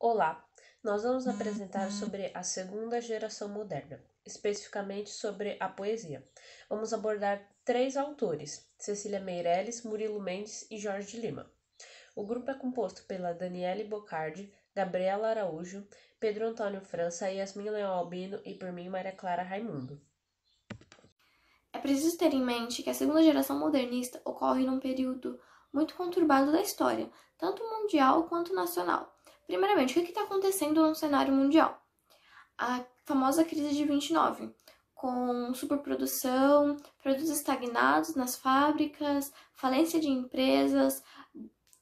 Olá, nós vamos apresentar sobre a segunda geração moderna, especificamente sobre a poesia. Vamos abordar três autores: Cecília Meirelles, Murilo Mendes e Jorge de Lima. O grupo é composto pela Daniele Bocardi, Gabriela Araújo, Pedro Antônio França, Yasmin Leão Albino e por mim Maria Clara Raimundo. É preciso ter em mente que a segunda geração modernista ocorre num período muito conturbado da história, tanto mundial quanto nacional. Primeiramente, o que está acontecendo no cenário mundial? A famosa crise de 29, com superprodução, produtos estagnados nas fábricas, falência de empresas,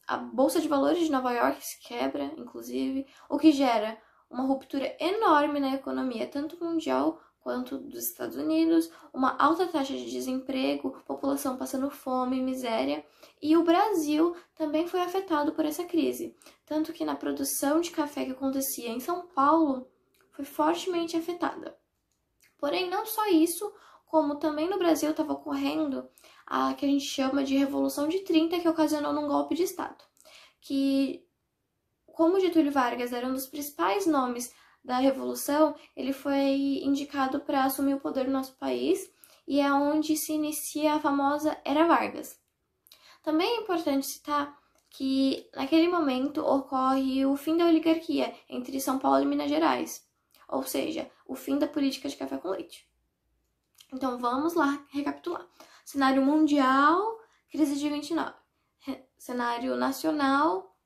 a Bolsa de Valores de Nova York se quebra, inclusive, o que gera uma ruptura enorme na economia, tanto mundial quanto dos Estados Unidos, uma alta taxa de desemprego, população passando fome e miséria, e o Brasil também foi afetado por essa crise, tanto que na produção de café que acontecia em São Paulo foi fortemente afetada. Porém, não só isso, como também no Brasil estava ocorrendo a que a gente chama de Revolução de 30, que ocasionou num golpe de Estado. Que, como Getúlio Vargas era um dos principais nomes da Revolução, ele foi indicado para assumir o poder no nosso país e é onde se inicia a famosa Era Vargas. Também é importante citar que, naquele momento, ocorre o fim da oligarquia entre São Paulo e Minas Gerais, ou seja, o fim da política de café com leite. Então, vamos lá recapitular. Cenário mundial, crise de 29. Cenário nacional,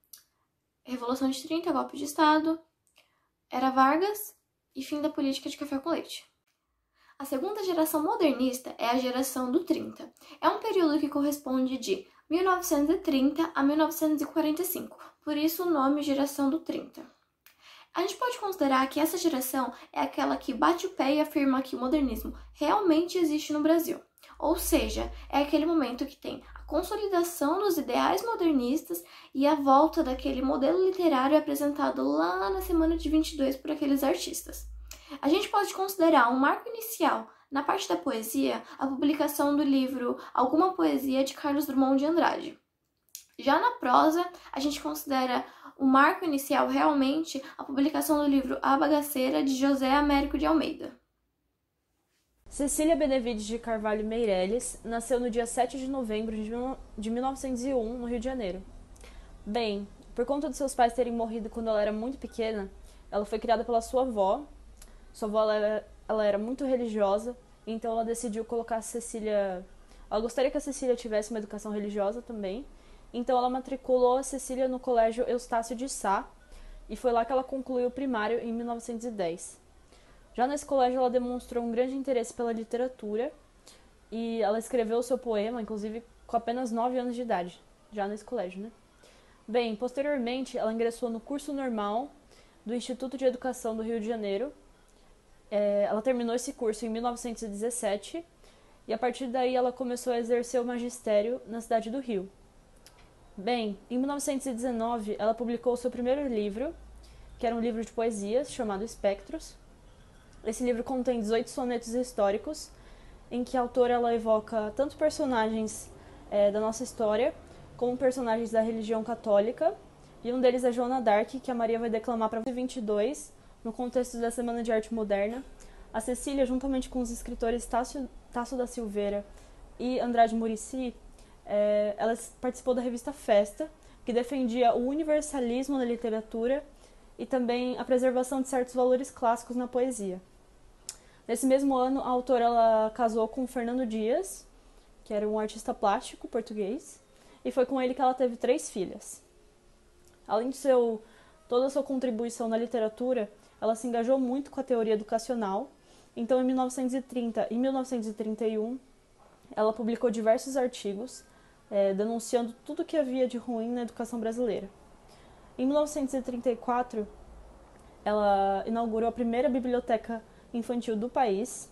Revolução de 30, golpe de Estado, Era Vargas e fim da política de café com leite. A segunda geração modernista é a geração do 30. É um período que corresponde de 1930 a 1945, por isso o nome geração do 30. A gente pode considerar que essa geração é aquela que bate o pé e afirma que o modernismo realmente existe no Brasil. Ou seja, é aquele momento que tem a consolidação dos ideais modernistas e a volta daquele modelo literário apresentado lá na Semana de 22 por aqueles artistas. A gente pode considerar um marco inicial na parte da poesia a publicação do livro Alguma Poesia de Carlos Drummond de Andrade. Já na prosa, a gente considera o marco inicial realmente a publicação do livro A Bagaceira de José Américo de Almeida. Cecília Benevides de Carvalho Meirelles nasceu no dia 7 de novembro de 1901, no Rio de Janeiro. Bem, por conta de seus pais terem morrido quando ela era muito pequena, ela foi criada pela sua avó. Sua avó ela era muito religiosa, então ela decidiu colocar a Cecília... Ela gostaria que a Cecília tivesse uma educação religiosa também, então ela matriculou a Cecília no Colégio Eustácio de Sá, e foi lá que ela concluiu o primário em 1910. Já nesse colégio ela demonstrou um grande interesse pela literatura, e ela escreveu o seu poema, inclusive, com apenas 9 anos de idade, já nesse colégio, né? Bem, posteriormente ela ingressou no curso normal do Instituto de Educação do Rio de Janeiro. Ela terminou esse curso em 1917, e a partir daí ela começou a exercer o magistério na cidade do Rio. Bem, em 1919, ela publicou o seu primeiro livro, que era um livro de poesias, chamado Espectros. Esse livro contém 18 sonetos históricos, em que a autora ela evoca tanto personagens da nossa história, como personagens da religião católica, e um deles é Joana d'Arc, que a Maria vai declamar para 2022, no contexto da Semana de Arte Moderna. A Cecília, juntamente com os escritores Tasso da Silveira e Andrade Murici, ela participou da revista Festa, que defendia o universalismo na literatura e também a preservação de certos valores clássicos na poesia. Nesse mesmo ano, a autora ela casou com Fernando Dias, que era um artista plástico português, e foi com ele que ela teve 3 filhas. Além de toda a sua contribuição na literatura, ela se engajou muito com a teoria educacional. Então, em 1930 e 1931, ela publicou diversos artigos denunciando tudo o que havia de ruim na educação brasileira. Em 1934, ela inaugurou a primeira biblioteca infantil do país.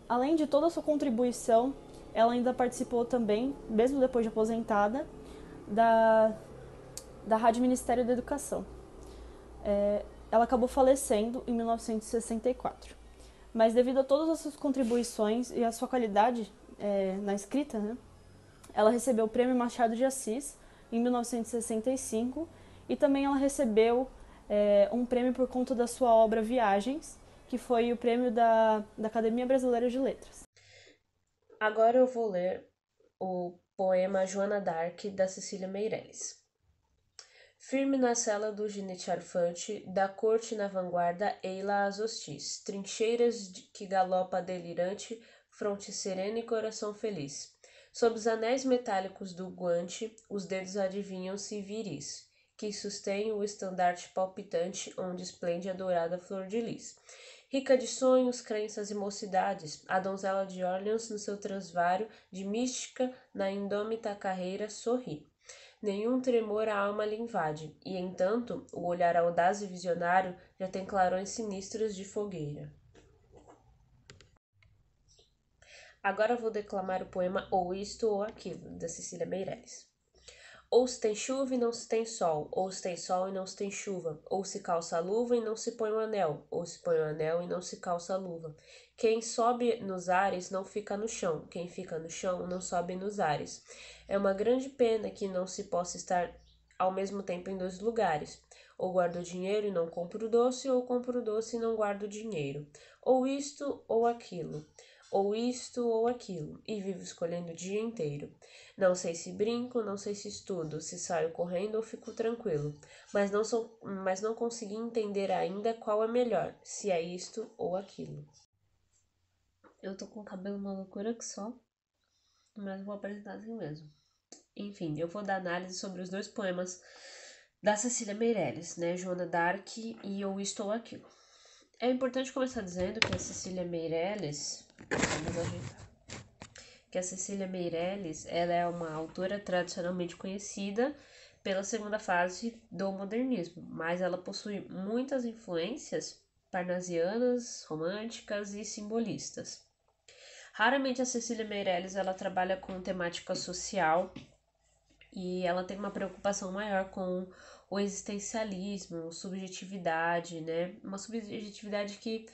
Além de toda a sua contribuição, ela ainda participou também, mesmo depois de aposentada, da Rádio Ministério da Educação. Ela acabou falecendo em 1964. Mas devido a todas as suas contribuições e a sua qualidade na escrita, né, ela recebeu o Prêmio Machado de Assis em 1965 e também ela recebeu um prêmio por conta da sua obra Viagens, que foi o prêmio da Academia Brasileira de Letras. Agora eu vou ler o poema Joana d'Arc, da Cecília Meirelles. Firme na cela do ginete arfante, da corte na vanguarda, ei-la as hostis, trincheiras que galopa delirante, fronte serena e coração feliz. Sob os anéis metálicos do guante, os dedos adivinham-se viris, que sustém o estandarte palpitante, onde esplende a dourada flor de lis. Rica de sonhos, crenças e mocidades, a donzela de Orleans no seu transvário de mística, na indômita carreira, sorri. Nenhum tremor a alma lhe invade, e, entanto, o olhar audaz e visionário já tem clarões sinistros de fogueira. Agora vou declamar o poema Ou Isto ou Aquilo, da Cecília Meirelles. Ou se tem chuva e não se tem sol, ou se tem sol e não se tem chuva, ou se calça a luva e não se põe o anel, ou se põe o anel e não se calça a luva. Quem sobe nos ares não fica no chão, quem fica no chão não sobe nos ares. É uma grande pena que não se possa estar ao mesmo tempo em dois lugares. Ou guardo o dinheiro e não compro o doce, ou compro o doce e não guardo o dinheiro. Ou isto ou aquilo. Ou isto ou aquilo, e vivo escolhendo o dia inteiro. Não sei se brinco, não sei se estudo, se saio correndo ou fico tranquilo, mas não consegui entender ainda qual é melhor, se é isto ou aquilo. Eu tô com o cabelo uma loucura que só, mas vou apresentar assim mesmo. Enfim, eu vou dar análise sobre os dois poemas da Cecília Meirelles, né, Joana d'Arc e Ou Isto ou Aquilo. É importante começar dizendo que a Cecília Meirelles, vamos ajeitar, que a Cecília Meirelles, ela é uma autora tradicionalmente conhecida pela segunda fase do modernismo, mas ela possui muitas influências parnasianas, românticas e simbolistas. Raramente a Cecília Meirelles ela trabalha com temática social e ela tem uma preocupação maior com o existencialismo, subjetividade, né? Uma subjetividade que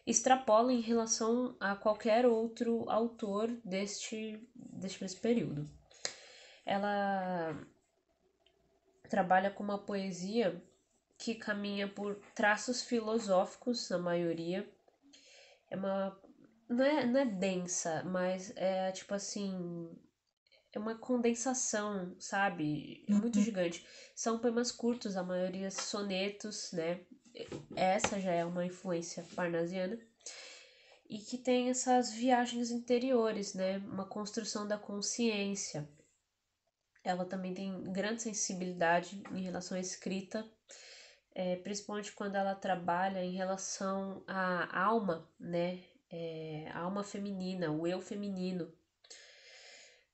extrapola em relação a qualquer outro autor deste período. Ela trabalha com uma poesia que caminha por traços filosóficos, na maioria. Não é densa, mas é tipo assim, é uma condensação, sabe? É muito gigante. São poemas curtos, a maioria sonetos, né? Essa já é uma influência parnasiana. E que tem essas viagens interiores, né? Uma construção da consciência. Ela também tem grande sensibilidade em relação à escrita, principalmente quando ela trabalha em relação à alma, né? A alma feminina, o eu feminino.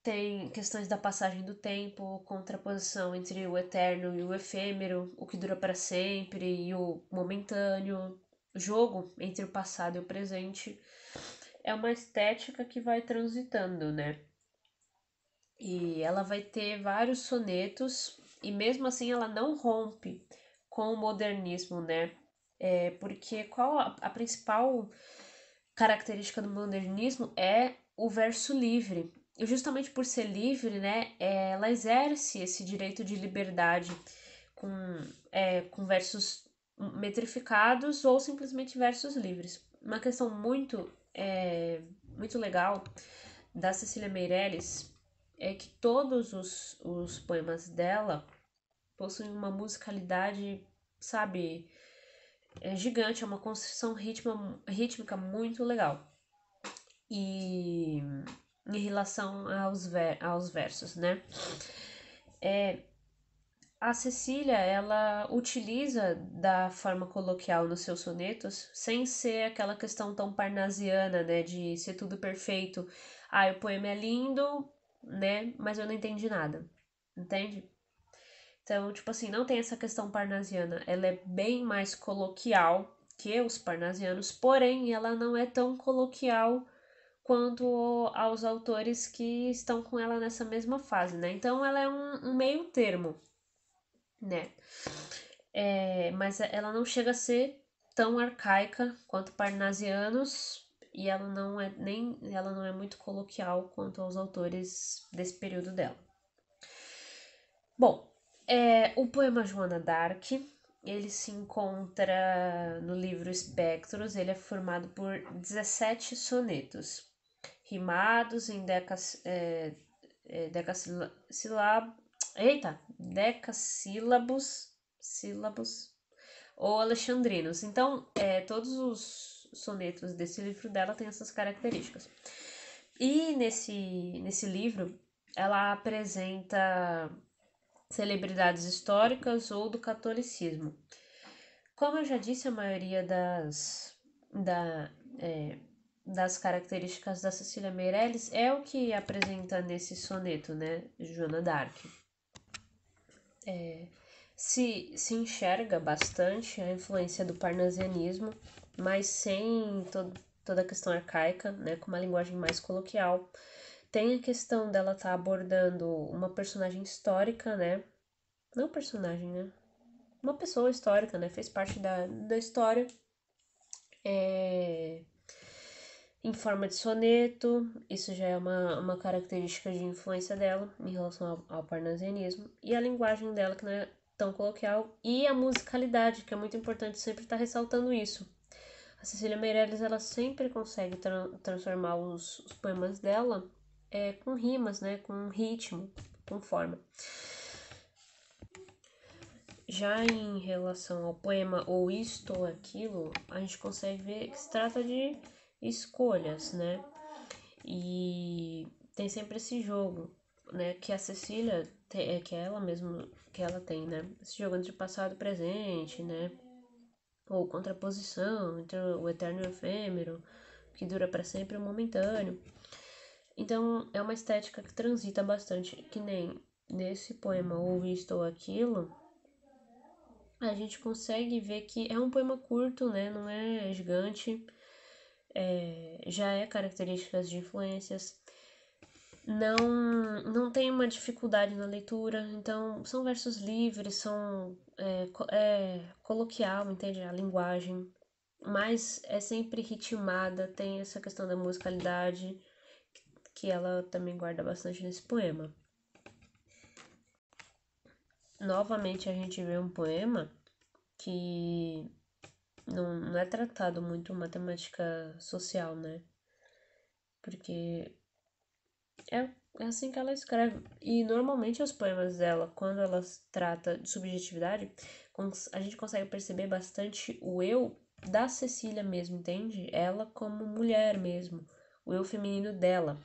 Tem questões da passagem do tempo, contraposição entre o eterno e o efêmero, o que dura para sempre e o momentâneo, jogo entre o passado e o presente. É uma estética que vai transitando, né? E ela vai ter vários sonetos e mesmo assim ela não rompe com o modernismo, né? Porque qual a principal característica do modernismo é o verso livre. E justamente por ser livre, né, ela exerce esse direito de liberdade com versos metrificados ou simplesmente versos livres. Uma questão muito legal da Cecília Meirelles é que todos os poemas dela possuem uma musicalidade, sabe, gigante, é uma construção rítmica muito legal. E em relação aos versos, né? A Cecília, ela utiliza da forma coloquial nos seus sonetos, sem ser aquela questão tão parnasiana, né, de ser tudo perfeito. Ah, o poema é lindo, né, mas eu não entendi nada, entende? Então, tipo assim, não tem essa questão parnasiana, ela é bem mais coloquial que os parnasianos, porém, ela não é tão coloquial quanto aos autores que estão com ela nessa mesma fase, né? Então, ela é um meio termo, né? Mas ela não chega a ser tão arcaica quanto parnasianos e ela não é muito coloquial quanto aos autores desse período dela. Bom, o poema Joana d'Arc, ele se encontra no livro Espectros. Ele é formado por 17 sonetos, rimados em decassílabos ou alexandrinos. Então, todos os sonetos desse livro dela têm essas características. E nesse livro, ela apresenta celebridades históricas ou do catolicismo. Como eu já disse, a maioria das características da Cecília Meirelles é o que apresenta nesse soneto, né, Joana d'Arc. Se enxerga bastante a influência do parnasianismo, mas sem toda a questão arcaica, né, com uma linguagem mais coloquial. Tem a questão dela estar abordando uma personagem histórica, né? Não personagem, né? Uma pessoa histórica, né? Fez parte da história. Em forma de soneto, isso já é uma característica de influência dela em relação ao parnasianismo. E a linguagem dela, que não é tão coloquial, e a musicalidade, que é muito importante sempre estar ressaltando isso. A Cecília Meirelles, ela sempre consegue transformar os poemas dela com rimas, né, com ritmo, com forma. Já em relação ao poema ou isto ou aquilo, a gente consegue ver que se trata de escolhas, né? E tem sempre esse jogo, né, que a Cecília que é ela mesmo que ela tem, né? Esse jogo entre passado e presente, né? Ou contraposição entre o eterno e o efêmero, que dura para sempre e o momentâneo. Então, é uma estética que transita bastante, que nem nesse poema Ou Isto ou Aquilo, a gente consegue ver que é um poema curto, né? Não é gigante, já é características de influências, não tem uma dificuldade na leitura, então são versos livres, são coloquial, entende? A linguagem, mas é sempre ritmada, tem essa questão da musicalidade, que ela também guarda bastante nesse poema. Novamente a gente vê um poema que não é tratado muito matemática social, né? Porque é assim que ela escreve. E normalmente os poemas dela, quando ela trata de subjetividade, a gente consegue perceber bastante o eu da Cecília mesmo, entende? Ela como mulher mesmo, o eu feminino dela.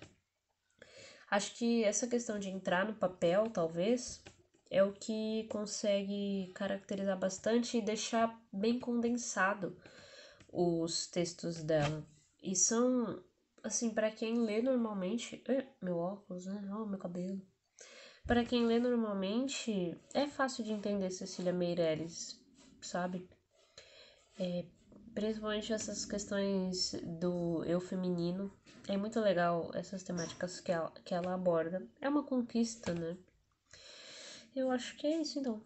Acho que essa questão de entrar no papel, talvez, é o que consegue caracterizar bastante e deixar bem condensado os textos dela. E são, assim, para quem lê normalmente. Meu óculos, né? Oh, meu cabelo. Para quem lê normalmente, é fácil de entender Cecília Meirelles, sabe? Principalmente essas questões do eu feminino. É muito legal essas temáticas que ela aborda. É uma conquista, né? Eu acho que é isso, então.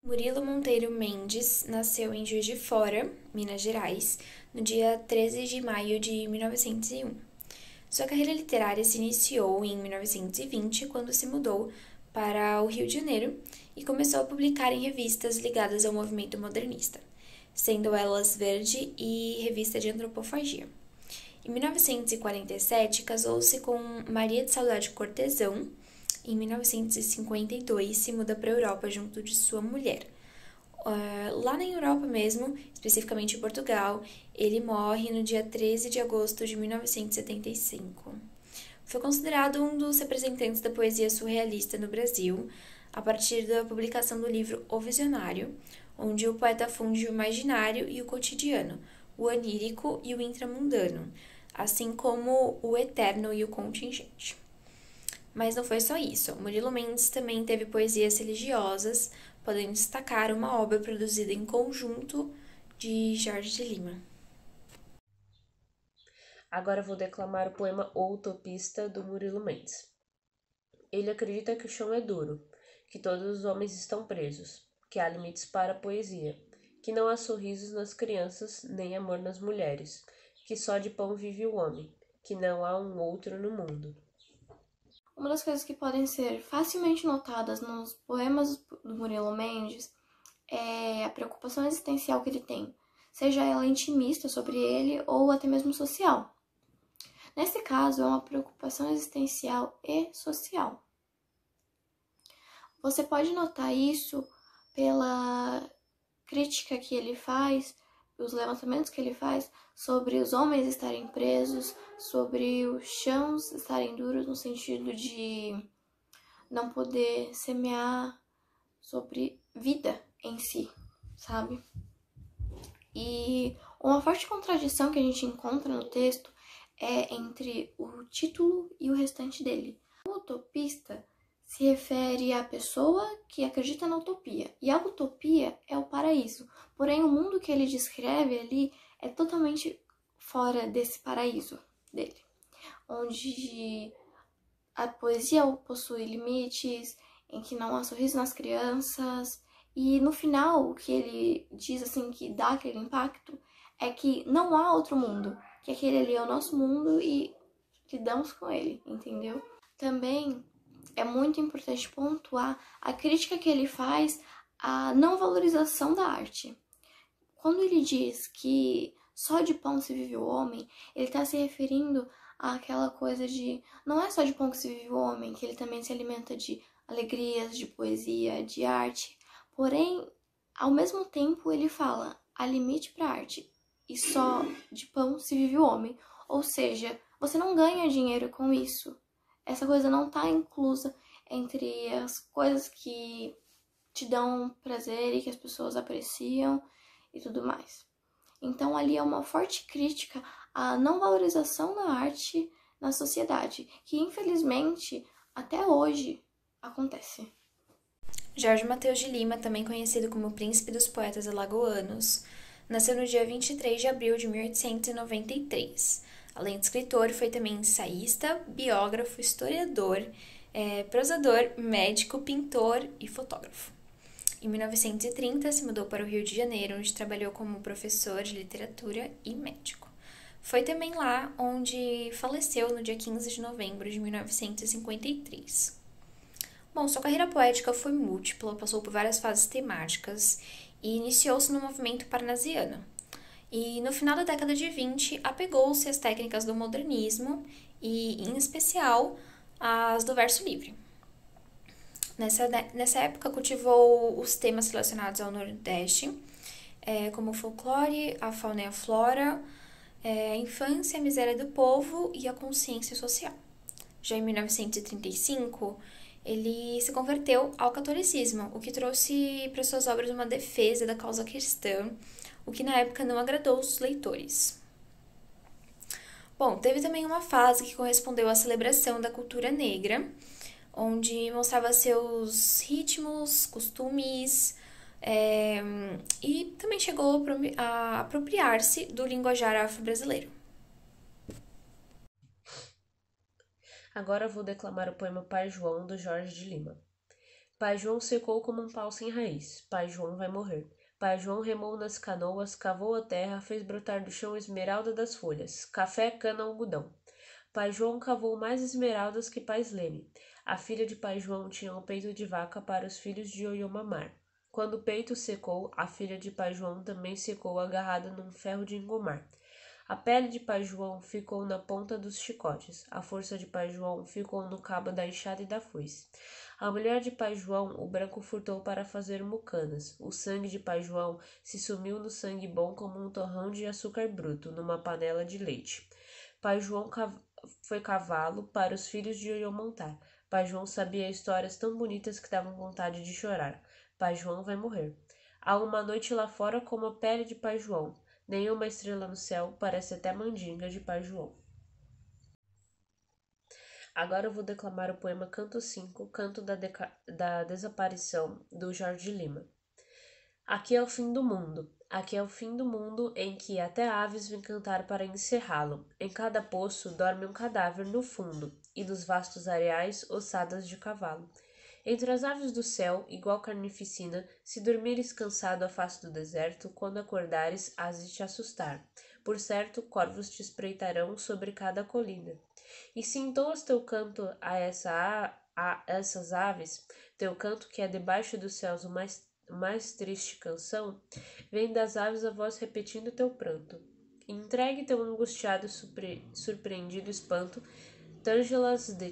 Murilo Monteiro Mendes nasceu em Juiz de Fora, Minas Gerais, no dia 13 de maio de 1901. Sua carreira literária se iniciou em 1920, quando se mudou para o Rio de Janeiro e começou a publicar em revistas ligadas ao movimento modernista, sendo elas Verde e Revista de Antropofagia. Em 1947, casou-se com Maria de Saudade Cortesão. Em 1952, se muda para a Europa junto de sua mulher. Lá na Europa mesmo, especificamente em Portugal, ele morre no dia 13 de agosto de 1975. Foi considerado um dos representantes da poesia surrealista no Brasil, a partir da publicação do livro O Visionário, onde o poeta funde o imaginário e o cotidiano, o onírico e o intramundano, assim como o eterno e o contingente. Mas não foi só isso. Murilo Mendes também teve poesias religiosas, podendo destacar uma obra produzida em conjunto de Jorge de Lima. Agora vou declamar o poema O Utopista, do Murilo Mendes. Ele acredita que o chão é duro, que todos os homens estão presos, que há limites para a poesia, que não há sorrisos nas crianças, nem amor nas mulheres, que só de pão vive o homem, que não há um outro no mundo. Uma das coisas que podem ser facilmente notadas nos poemas do Murilo Mendes a preocupação existencial que ele tem, seja ela intimista sobre ele ou até mesmo social. Nesse caso, é uma preocupação existencial e social. Você pode notar isso pela crítica que ele faz, os levantamentos que ele faz sobre os homens estarem presos, sobre os chãos estarem duros no sentido de não poder semear, sobre vida em si, sabe? E uma forte contradição que a gente encontra no texto é entre o título e o restante dele. O utopista se refere à pessoa que acredita na utopia, e a utopia é o paraíso. Porém, o mundo que ele descreve ali é totalmente fora desse paraíso dele, onde a poesia possui limites, em que não há sorriso nas crianças, e no final, o que ele diz assim que dá aquele impacto é que não há outro mundo, que aquele ali é o nosso mundo e lidamos com ele, entendeu? Também é muito importante pontuar a crítica que ele faz à não valorização da arte. Quando ele diz que só de pão se vive o homem, ele está se referindo àquela coisa de não é só de pão que se vive o homem, que ele também se alimenta de alegrias, de poesia, de arte. Porém, ao mesmo tempo, ele fala há limite para a arte e só de pão se vive o homem. Ou seja, você não ganha dinheiro com isso. Essa coisa não está inclusa entre as coisas que te dão prazer e que as pessoas apreciam e tudo mais. Então, ali é uma forte crítica à não valorização da arte na sociedade, que infelizmente até hoje acontece. Jorge Mateus de Lima, também conhecido como Príncipe dos Poetas Alagoanos, nasceu no dia 23 de abril de 1893. Além de escritor, foi também ensaísta, biógrafo, historiador, prosador, médico, pintor e fotógrafo. Em 1930, se mudou para o Rio de Janeiro, onde trabalhou como professor de literatura e médico. Foi também lá onde faleceu no dia 15 de novembro de 1953. Bom, sua carreira poética foi múltipla, passou por várias fases temáticas e iniciou-se no movimento parnasiano. E no final da década de 20, apegou-se às técnicas do modernismo e, em especial, às do verso livre. Nessa época, cultivou os temas relacionados ao Nordeste, como o folclore, a fauna e a flora, a infância, a miséria do povo e a consciência social. Já em 1935, ele se converteu ao catolicismo, o que trouxe para suas obras uma defesa da causa cristã, o que na época não agradou os leitores. Bom, teve também uma fase que correspondeu à celebração da cultura negra, onde mostrava seus ritmos, costumes, e também chegou a apropriar-se do linguajar afro-brasileiro. Agora vou declamar o poema Pai João, do Jorge de Lima. Pai João secou como um pau sem raiz. Pai João vai morrer. Pai João remou nas canoas, cavou a terra, fez brotar do chão esmeralda das folhas, café, cana, algodão. Pai João cavou mais esmeraldas que Pai Slene. A filha de Pai João tinha um peito de vaca para os filhos de Oiomamar. Quando o peito secou, a filha de Pai João também secou agarrada num ferro de engomar. A pele de Pai João ficou na ponta dos chicotes, a força de Pai João ficou no cabo da enxada e da foice. A mulher de Pai João o branco furtou para fazer mucanas. O sangue de Pai João se sumiu no sangue bom como um torrão de açúcar bruto, numa panela de leite. Pai João foi cavalo para os filhos de Oiô montar. Pai João sabia histórias tão bonitas que davam vontade de chorar. Pai João vai morrer. Há uma noite lá fora como a pele de Pai João. Nenhuma estrela no céu, parece até mandinga de Pai João. Agora eu vou declamar o poema Canto 5, Canto da Desaparição, do Jorge Lima. Aqui é o fim do mundo. Aqui é o fim do mundo em que até aves vêm cantar para encerrá-lo. Em cada poço dorme um cadáver no fundo, e nos vastos areais ossadas de cavalo. Entre as aves do céu, igual carnificina, se dormires cansado à face do deserto, quando acordares, hás de te assustar. Por certo, corvos te espreitarão sobre cada colina. E se entoas teu canto a essas aves, teu canto que é debaixo dos céus o mais mais triste canção, vem das aves a voz repetindo teu pranto. Entregue teu angustiado surpreendido espanto, tângelas de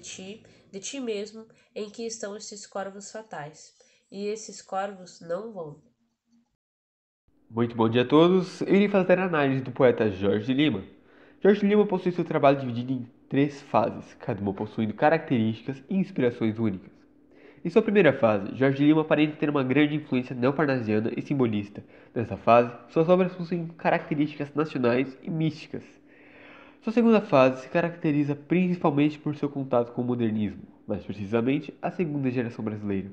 ti mesmo, em que estão esses corvos fatais. E esses corvos não vão. Muito bom dia a todos. Eu irei fazer a análise do poeta Jorge Lima. Jorge Lima possui seu trabalho dividido em 3 fases, cada uma possuindo características e inspirações únicas. Em sua primeira fase, Jorge Lima aparenta ter uma grande influência neoparnasiana e simbolista. Nessa fase, suas obras possuem características nacionais e místicas. Sua segunda fase se caracteriza principalmente por seu contato com o modernismo, mais precisamente a segunda geração brasileira.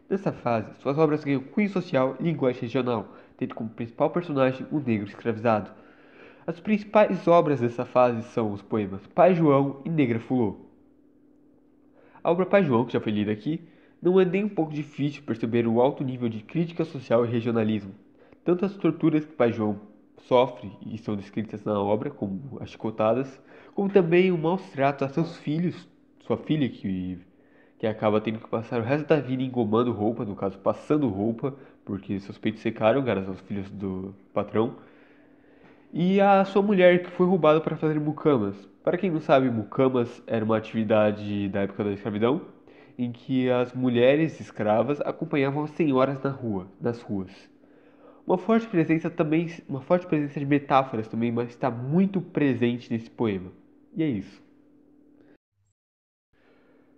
Nessa fase, suas obras ganham cunho social e linguagem regional, tendo como principal personagem o negro escravizado. As principais obras dessa fase são os poemas Pai João e Negra Fulô. A obra Pai João, que já foi lida aqui, não é nem um pouco difícil perceber o alto nível de crítica social e regionalismo. Tanto as torturas que Pai João sofre e são descritas na obra, como as chicotadas, como também o maus trato a seus filhos, sua filha que acaba tendo que passar o resto da vida engomando roupa, no caso passando roupa, porque seus peitos secaram graças aos filhos do patrão, e a sua mulher que foi roubada para fazer mucamas. Para quem não sabe, mucamas era uma atividade da época da escravidão, em que as mulheres escravas acompanhavam as senhoras nas ruas. Uma forte presença de metáforas também, mas está muito presente nesse poema. E é isso.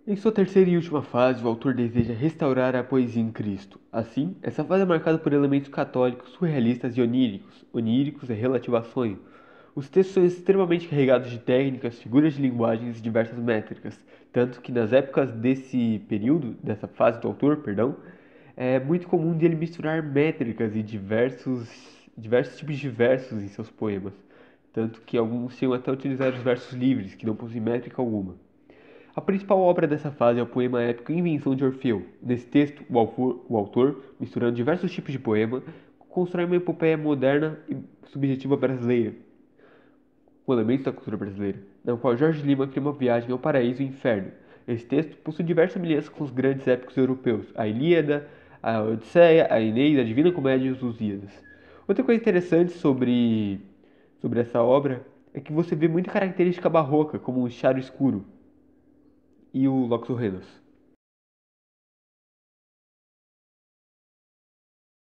Em sua terceira e última fase, o autor deseja restaurar a poesia em Cristo. Assim, essa fase é marcada por elementos católicos, surrealistas e oníricos. Oníricos é relativo a sonho. Os textos são extremamente carregados de técnicas, figuras de linguagens e diversas métricas, tanto que nas épocas dessa fase do autor, é muito comum de ele misturar métricas e diversos tipos de versos em seus poemas, tanto que alguns chegam até a utilizar os versos livres, que não possuem métrica alguma. A principal obra dessa fase é o poema épico Invenção de Orfeu. Nesse texto, o autor, misturando diversos tipos de poema, constrói uma epopeia moderna e subjetiva brasileira, com elementos da cultura brasileira, na qual Jorge Lima cria uma viagem ao paraíso e inferno. Esse texto possui diversas semelhanças com os grandes épicos europeus, a Ilíada, a Odisseia, a Eneida, a Divina Comédia e os Lusíadas. Outra coisa interessante sobre essa obra é que você vê muita característica barroca, como o Chiaro Escuro e o Loxo Renos.